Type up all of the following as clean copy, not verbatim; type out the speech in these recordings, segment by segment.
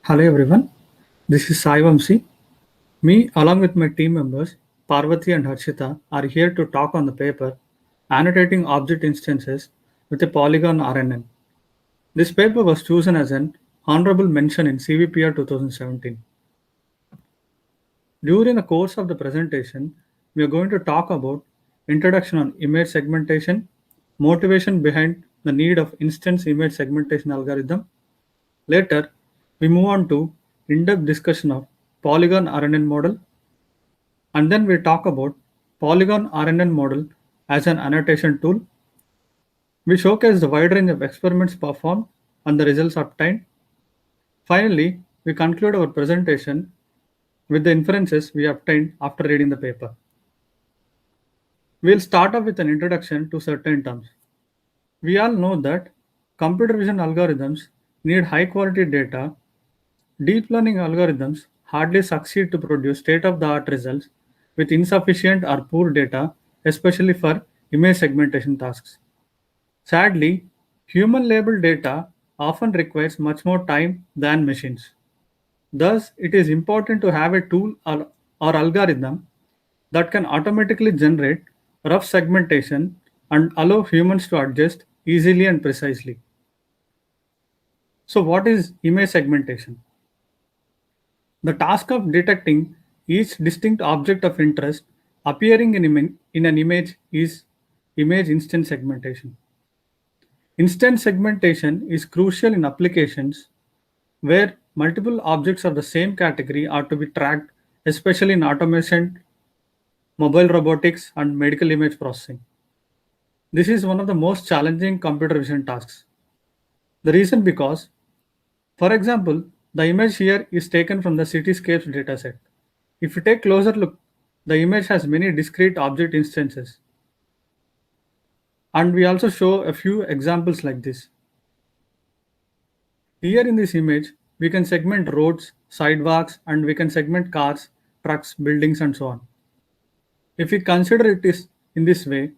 Hello everyone, this is Sai Vamsi. Me, along with my team members, Parvati and Harshita, are here to talk on the paper Annotating Object Instances with a Polygon RNN. This paper was chosen as an honorable mention in CVPR 2017. During the course of the presentation, we are going to talk about introduction on image segmentation, motivation behind the need of instance image segmentation algorithm. Later, we move on to in-depth discussion of Polygon RNN model, and then we talk about Polygon RNN model as an annotation tool. We showcase the wide range of experiments performed and the results obtained. Finally, we conclude our presentation with the inferences we obtained after reading the paper. We'll start off with an introduction to certain terms. We all know that computer vision algorithms need high quality data. Deep learning algorithms hardly succeed to produce state-of-the-art results with insufficient or poor data, especially for image segmentation tasks. Sadly, human-labeled data often requires much more time than machines. Thus, it is important to have a tool or algorithm that can automatically generate rough segmentation and allow humans to adjust easily and precisely. So, what is image segmentation? The task of detecting each distinct object of interest appearing in an image is image instance segmentation. Instance segmentation is crucial in applications where multiple objects of the same category are to be tracked, especially in automation, mobile robotics, and medical image processing. This is one of the most challenging computer vision tasks. The reason because, for example, the image here is taken from the cityscapes dataset. If you take closer look, the image has many discrete object instances. And we also show a few examples like this. Here in this image, we can segment roads, sidewalks, and we can segment cars, trucks, buildings, and so on. If we consider it is in this way,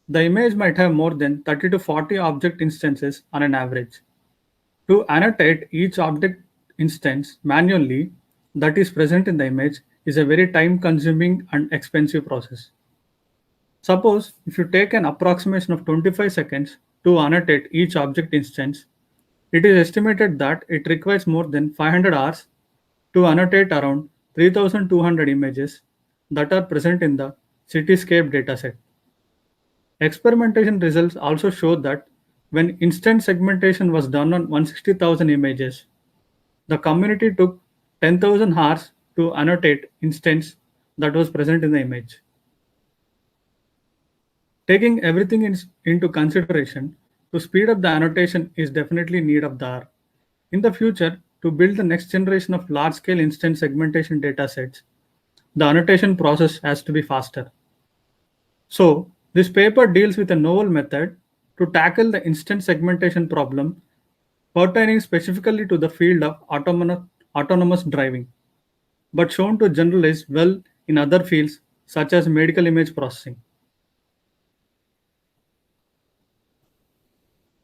the image might have more than 30 to 40 object instances on an average. To annotate each object instance manually that is present in the image is a very time consuming and expensive process. Suppose if you take an approximation of 25 seconds to annotate each object instance, it is estimated that it requires more than 500 hours to annotate around 3200 images that are present in the cityscape dataset. Experimentation results also show that when instant segmentation was done on 160,000 images, the community took 10,000 hours to annotate instance that was present in the image. Taking everything into consideration, to speed up the annotation is definitely need of the hour. In the future, to build the next generation of large-scale instant segmentation datasets, the annotation process has to be faster. So, this paper deals with a novel method to tackle the instant segmentation problem pertaining specifically to the field of autonomous driving, but shown to generalize well in other fields such as medical image processing.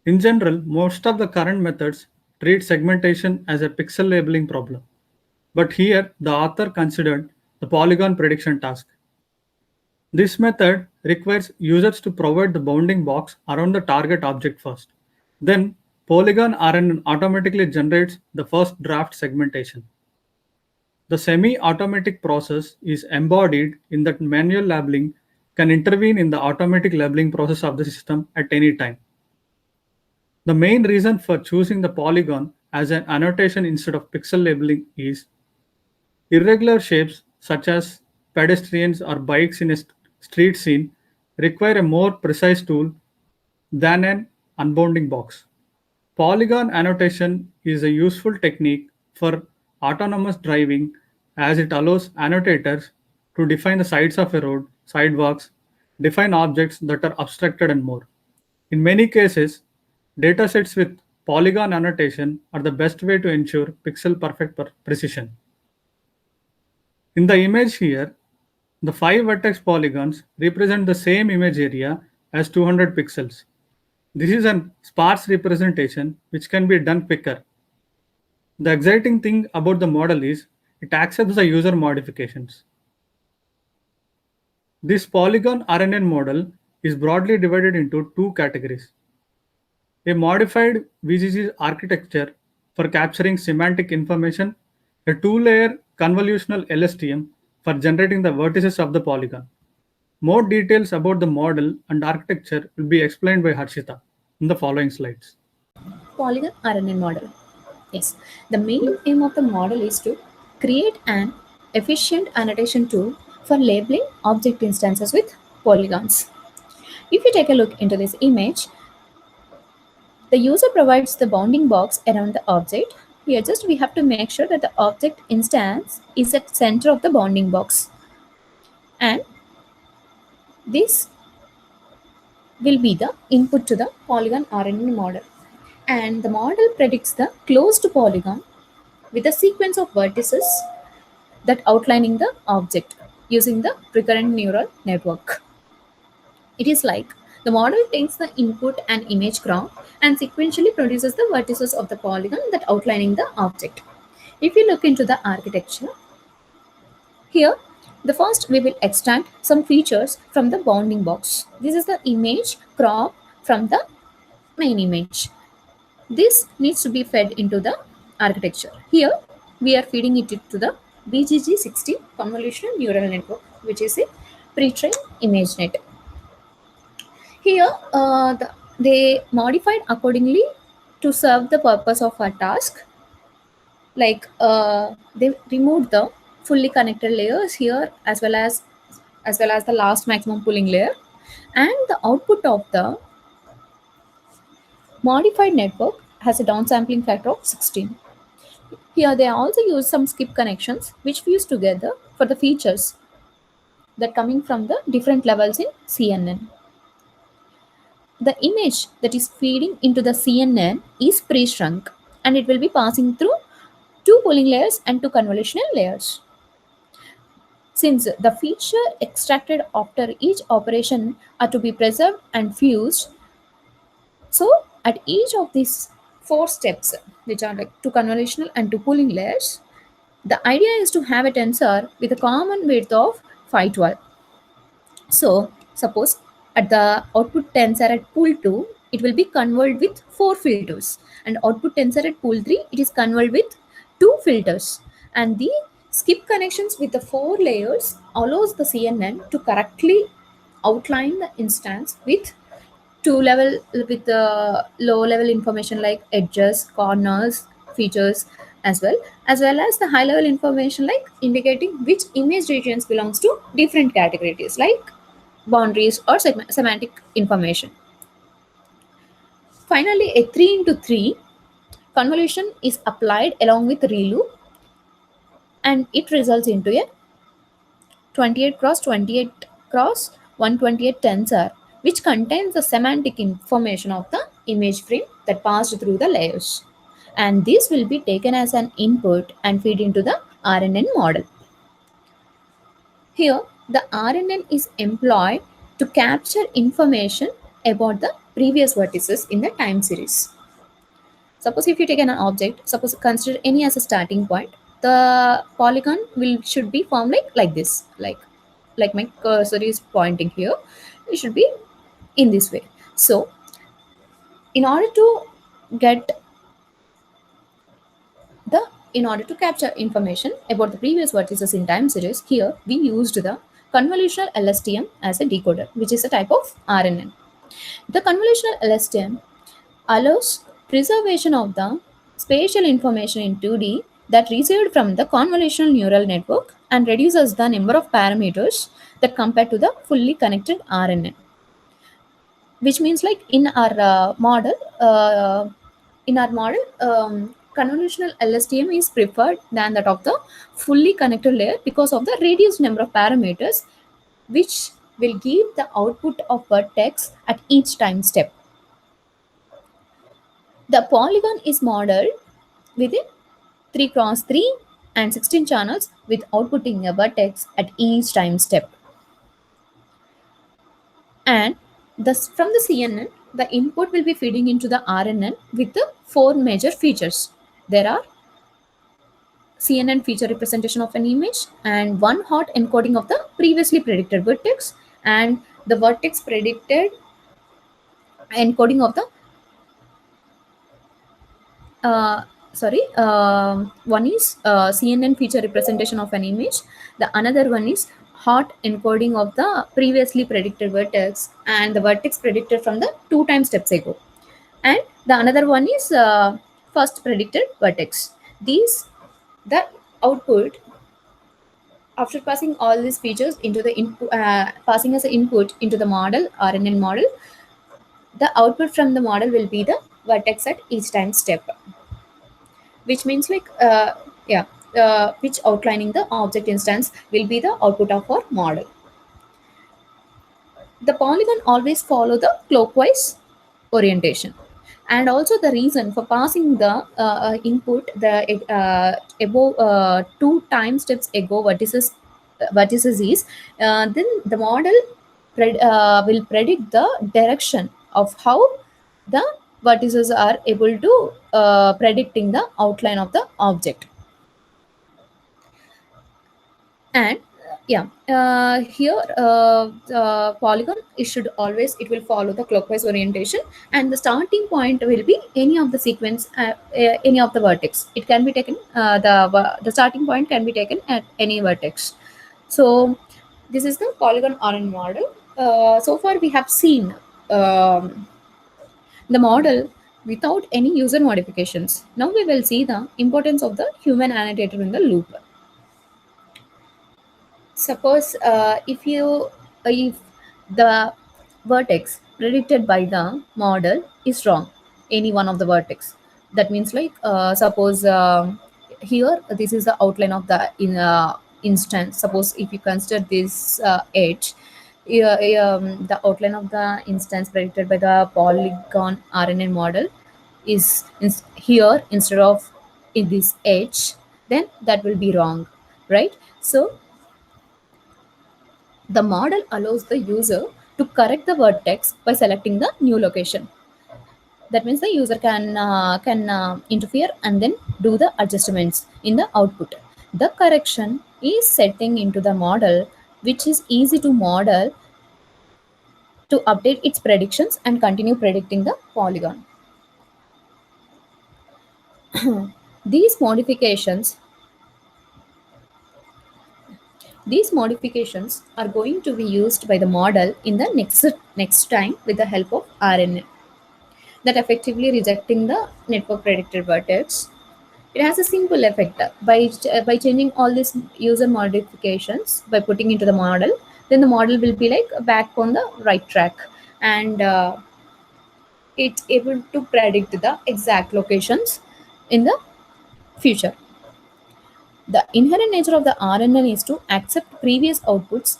In general, most of the current methods treat segmentation as a pixel labeling problem, but here the author considered the polygon prediction task. This method requires users to provide the bounding box around the target object first. Then, Polygon RNN automatically generates the first draft segmentation. The semi-automatic process is embodied in that manual labeling can intervene in the automatic labeling process of the system at any time. The main reason for choosing the polygon as an annotation instead of pixel labeling is irregular shapes such as pedestrians or bikes in a street scene require a more precise tool than an unbounding box. Polygon annotation is a useful technique for autonomous driving as it allows annotators to define the sides of a road, sidewalks, define objects that are abstracted, and more. In many cases, datasets with polygon annotation are the best way to ensure pixel perfect precision. In the image here, the 5 vertex polygons represent the same image area as 200 pixels. This is a sparse representation which can be done quicker. The exciting thing about the model is it accepts the user modifications. This polygon RNN model is broadly divided into two categories. A modified VGG architecture for capturing semantic information, a two-layer convolutional LSTM for generating the vertices of the polygon. More details about the model and architecture will be explained by Harshita in the following slides. Polygon RNN model. Yes, the main aim of the model is to create an efficient annotation tool for labeling object instances with polygons. If you take a look into this image, the user provides the bounding box around the object. Here just we have to make sure that the object instance is at center of the bounding box, and this will be the input to the polygon RNN model. And the model predicts the closed polygon with a sequence of vertices that outlining the object using the recurrent neural network. It is like the model takes the input and image ground and sequentially produces the vertices of the polygon that outlining the object. If you look into the architecture, here the first we will extract some features from the bounding box. This is the image crop from the main image. This needs to be fed into the architecture. Here we are feeding it to the BGG60 convolutional neural network, which is a pre-trained ImageNet. Here they modified accordingly to serve the purpose of our task. Like they removed the fully connected layers here, as well as the last maximum pooling layer, and the output of the modified network has a downsampling factor of 16. Here they also use some skip connections which fuse together for the features that coming from the different levels in CNN. The image that is feeding into the CNN is pre-shrunk, and it will be passing through two pooling layers and two convolutional layers. Since the feature extracted after each operation are to be preserved and fused, so at each of these four steps, which are like two convolutional and two pooling layers, the idea is to have a tensor with a common width of 512. So suppose at the output tensor at pool 2, it will be convolved with 4 filters, and output tensor at pool 3, it is convolved with 2 filters. And the skip connections with the 4 layers allows the CNN to correctly outline the instance with low level information like edges, corners, features, as well as the high level information like indicating which image regions belongs to different categories like boundaries or semantic information. Finally, a 3 into 3 convolution is applied along with ReLU, and it results into a 28 cross 28 cross 128 tensor, which contains the semantic information of the image frame that passed through the layers. And this will be taken as an input and feed into the RNN model. Here, the RNN is employed to capture information about the previous vertices in the time series. Suppose if you take an object, suppose consider any as a starting point, the polygon should be formed like this, like my cursor is pointing here. It should be in this way. So, in order to get in order to capture information about the previous vertices in time series, here we used the convolutional LSTM as a decoder, which is a type of RNN. The convolutional LSTM allows preservation of the spatial information in 2D that received from the convolutional neural network and reduces the number of parameters that compared to the fully connected RNN. Which means like in our model, convolutional LSTM is preferred than that of the fully connected layer because of the reduced number of parameters, which will give the output of vertex at each time step. The polygon is modeled within 3 cross 3 and 16 channels with outputting a vertex at each time step. And thus from the CNN, the input will be feeding into the RNN with the 4 major features. There are CNN feature representation of an image, and one hot encoding of the previously predicted vertex, and the vertex predicted encoding of the uh, one is CNN feature representation of an image. The another one is hot encoding of the previously predicted vertex and the vertex predicted from the 2 time steps ago. And the another one is first predicted vertex. These the output after passing all these features into the input, passing as an input into the model RNN model, the output from the model will be the vertex at each time step, which means like yeah which outlining the object instance will be the output of our model. The polygon always follow the clockwise orientation, and also the reason for passing the input the above 2 time steps ago vertices is then the model will predict the direction of how the vertices are able to predicting the outline of the object. And yeah here the polygon it should always it will follow the clockwise orientation, and the starting point will be any of the sequence any of the vertex. It can be taken the starting point can be taken at any vertex. So this is the polygon RN model. So far we have seen um, the model without any user modifications. Now we will see the importance of the human annotator in the loop. Suppose if the vertex predicted by the model is wrong, any one of the vertex, that means like suppose here this is the outline of the instance. Suppose if you consider this edge, the outline of the instance predicted by the polygon RNN model is here instead of in this edge, then that will be wrong, right? So the model allows the user to correct the vertex by selecting the new location. That means the user can interfere and then do the adjustments in the output. The correction is setting into the model, which is easy to model to update its predictions and continue predicting the polygon. These modifications These modifications are going to be used by the model in the next time with the help of RNN, that effectively rejecting the network predicted vertex. It has a simple effect by changing all these user modifications by putting into the model. Then the model will be like back on the right track, and it's able to predict the exact locations in the future. The inherent nature of the RNN is to accept previous outputs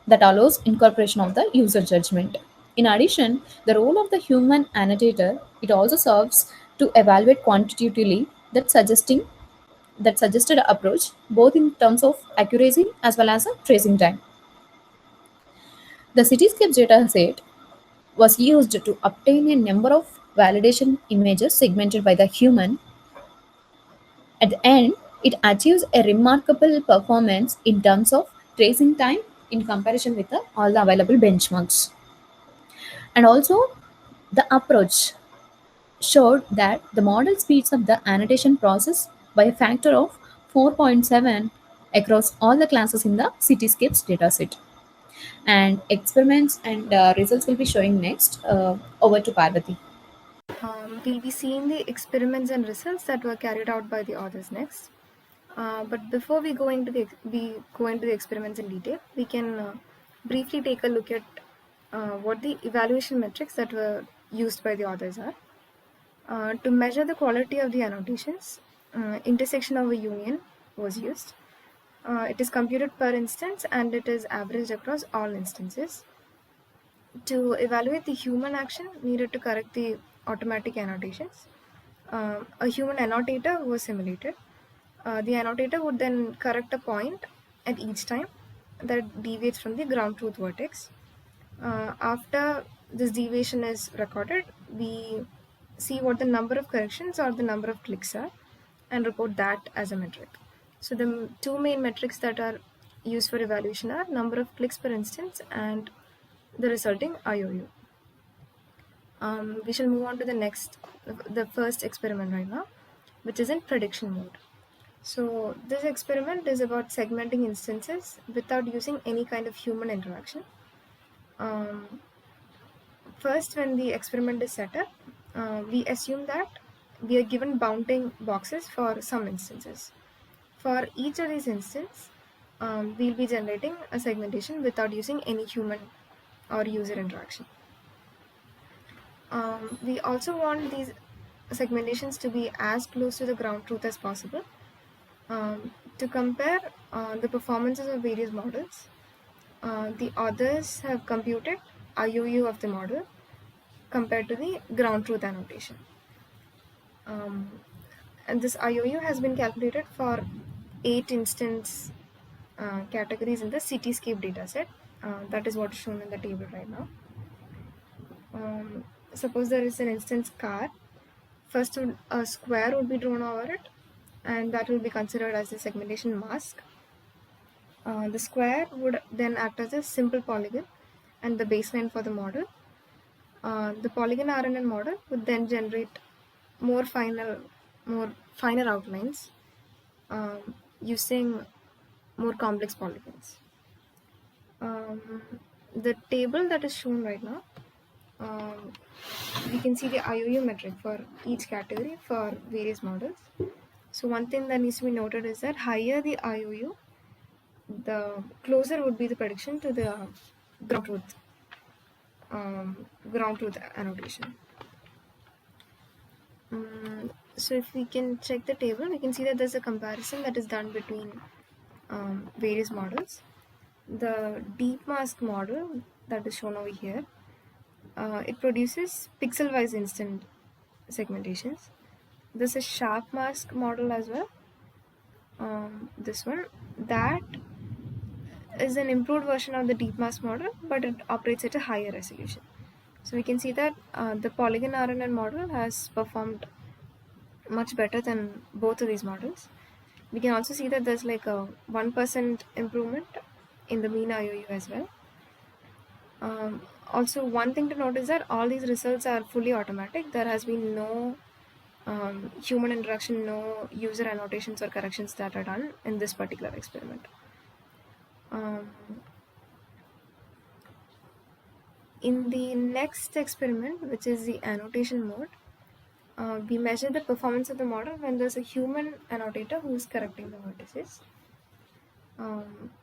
that allows incorporation of the user judgment. In addition, the role of the human annotator it also serves to evaluate quantitatively that suggested approach both in terms of accuracy as well as a tracing time. The Cityscapes dataset was used to obtain a number of validation images segmented by the human. At the end, it achieves a remarkable performance in terms of tracing time in comparison with all the available benchmarks. And also, the approach showed that the model speeds up the annotation process by a factor of 4.7 across all the classes in the Cityscapes dataset. And experiments and results will be showing next. Over to Parvati. We'll be seeing the experiments and results that were carried out by the authors next. But before we go into the experiments in detail, we can briefly take a look at what the evaluation metrics that were used by the authors are. To measure the quality of the annotations, intersection of a union was used. It is computed per instance and it is averaged across all instances. To evaluate the human action needed to correct the automatic annotations, a human annotator was simulated. The annotator would then correct a point at each time that deviates from the ground truth vertex. After this deviation is recorded, we see what the number of corrections or the number of clicks are. and report that as a metric. So the two main metrics that are used for evaluation are number of clicks per instance and the resulting IOU. We shall move on to the first experiment right now, which is in prediction mode. So this experiment is about segmenting instances without using any kind of human interaction. First, when the experiment is set up, we assume that we are given bounding boxes for some instances. For each of these instances, we'll be generating a segmentation without using any human or user interaction. We also want these segmentations to be as close to the ground truth as possible. To compare the performances of various models, the authors have computed IOU of the model compared to the ground truth annotation. And this IOU has been calculated for 8 instance categories in the Cityscape dataset. That is what is shown in the table right now. Suppose there is an instance car. First, a square would be drawn over it, and that will be considered as a segmentation mask. The square would then act as a simple polygon and the baseline for the model. The polygon RNN model would then generate more finer outlines using more complex polygons. The table that is shown right now, we can see the IOU metric for each category for various models. So one thing that needs to be noted is that higher the IOU, the closer would be the prediction to the ground truth annotation. So if we can check the table, we can see that there's a comparison that is done between various models. The deep mask model that is shown over here, it produces pixel-wise instant segmentations. There's a sharp mask model as well. This one, that is an improved version of the deep mask model, but it operates at a higher resolution. So we can see that the polygon RNN model has performed much better than both of these models. We can also see that there's like a 1% improvement in the mean IOU as well. Also, one thing to note is that all these results are fully automatic. There has been no human interaction, no user annotations or corrections that are done in this particular experiment. In the next experiment, which is the annotation mode, we measure the performance of the model when there's a human annotator who is correcting the vertices.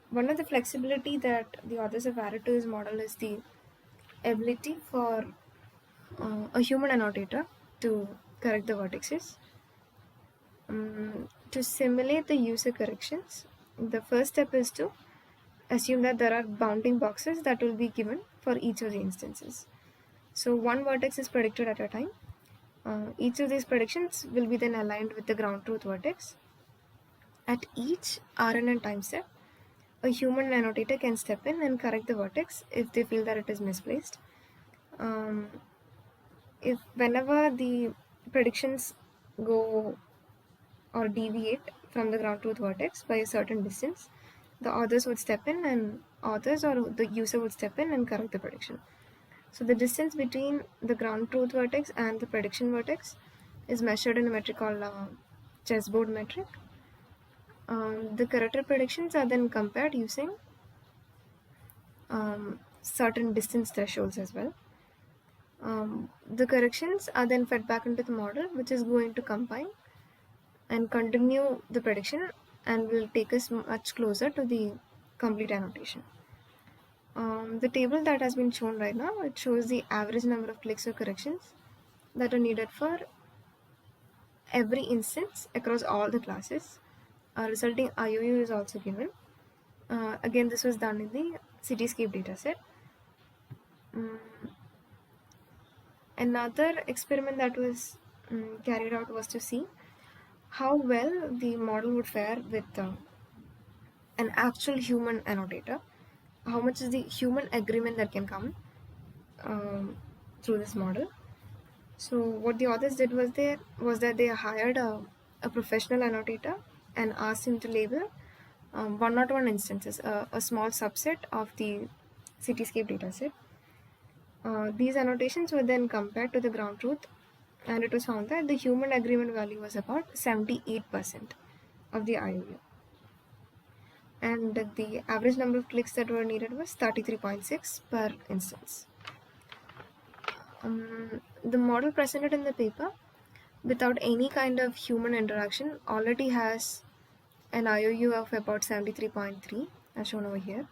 One of the flexibility that the authors have added to this model is the ability for a human annotator to correct the vertices. To simulate the user corrections, the first step is to assume that there are bounding boxes that will be given for each of the instances. So one vertex is predicted at a time. Each of these predictions will be then aligned with the ground truth vertex. At each RNN time step, a human annotator can step in and correct the vertex if they feel that it is misplaced. If whenever the predictions go or deviate from the ground truth vertex by a certain distance, the authors or the user would step in and correct the prediction. So the distance between the ground truth vertex and the prediction vertex is measured in a metric called chessboard metric. The corrected predictions are then compared using certain distance thresholds as well. The corrections are then fed back into the model, which is going to combine and continue the prediction and will take us much closer to the complete annotation. The table that has been shown right now, it shows the average number of clicks or corrections that are needed for every instance across all the classes. Resulting IOU is also given. Again, this was done in the Cityscape dataset. Another experiment that was carried out was to see how well the model would fare with an actual human annotator. How much is the human agreement that can come through this model. So what the authors did was that they hired a a professional annotator and asked him to label 101 instances, a small subset of the Cityscape dataset. These annotations were then compared to the ground truth, and it was found that the human agreement value was about 78% of the IOU. And the average number of clicks that were needed was 33.6 per instance. The model presented in the paper, without any kind of human interaction, already has an IOU of about 73.3 as shown over here.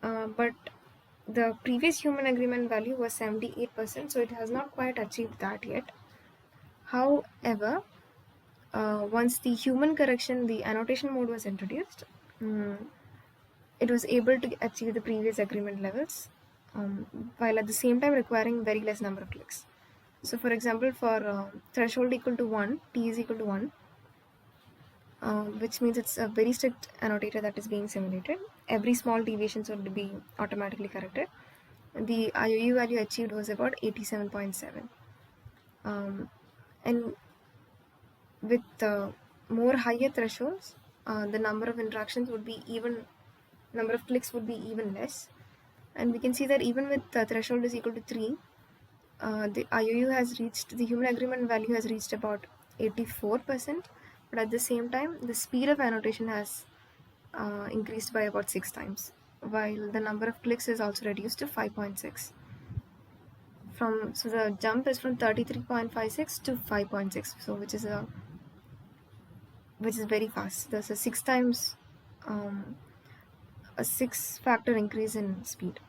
But the previous human agreement value was 78%, so it has not quite achieved that yet. However, once the human correction, the annotation mode was introduced, it was able to achieve the previous agreement levels, while at the same time requiring very less number of clicks. So for example, for threshold equal to 1, t is equal to 1, which means it's a very strict annotator that is being simulated. Every small deviations would be automatically corrected. The IOU value achieved was about 87.7. And with more higher thresholds, the number of interactions would be even, number of clicks would be even less. And we can see that even with the threshold is equal to 3, the IOU has reached, the human agreement value has reached about 84%, but at the same time, the speed of annotation has increased by about 6 times, while the number of clicks is also reduced to 5.6. So the jump is from 33.56 to 5.6, so which is very fast. There's a 6 times, a 6-factor increase in speed.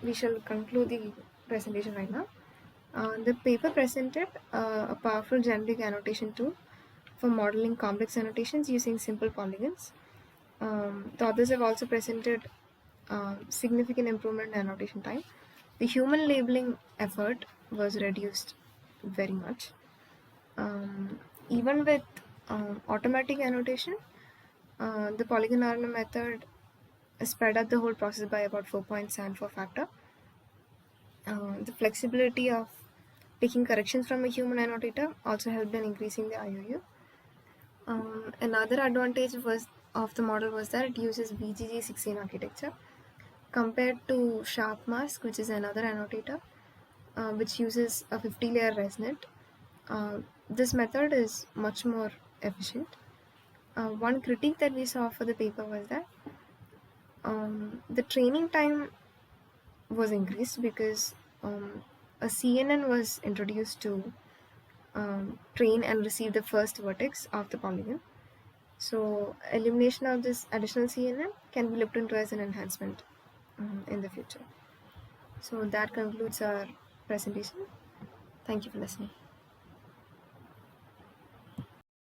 We shall conclude the presentation right now. The paper presented a powerful generic annotation tool for modeling complex annotations using simple polygons. The authors have also presented significant improvement in annotation time. The human labeling effort was reduced very much. Even with automatic annotation, the polygon RNN method sped up the whole process by about 4.74 factor. The flexibility of taking corrections from a human annotator also helped in increasing the IOU. Another advantage of the model was that it uses VGG16 architecture compared to SharpMask, which is another annotator, which uses a 50-layer ResNet. This method is much more efficient. One critique that we saw for the paper was that the training time was increased because a CNN was introduced to train and receive the first vertex of the polygon. So elimination of this additional CNN can be looked into as an enhancement in the future. So that concludes our presentation. Thank you for listening.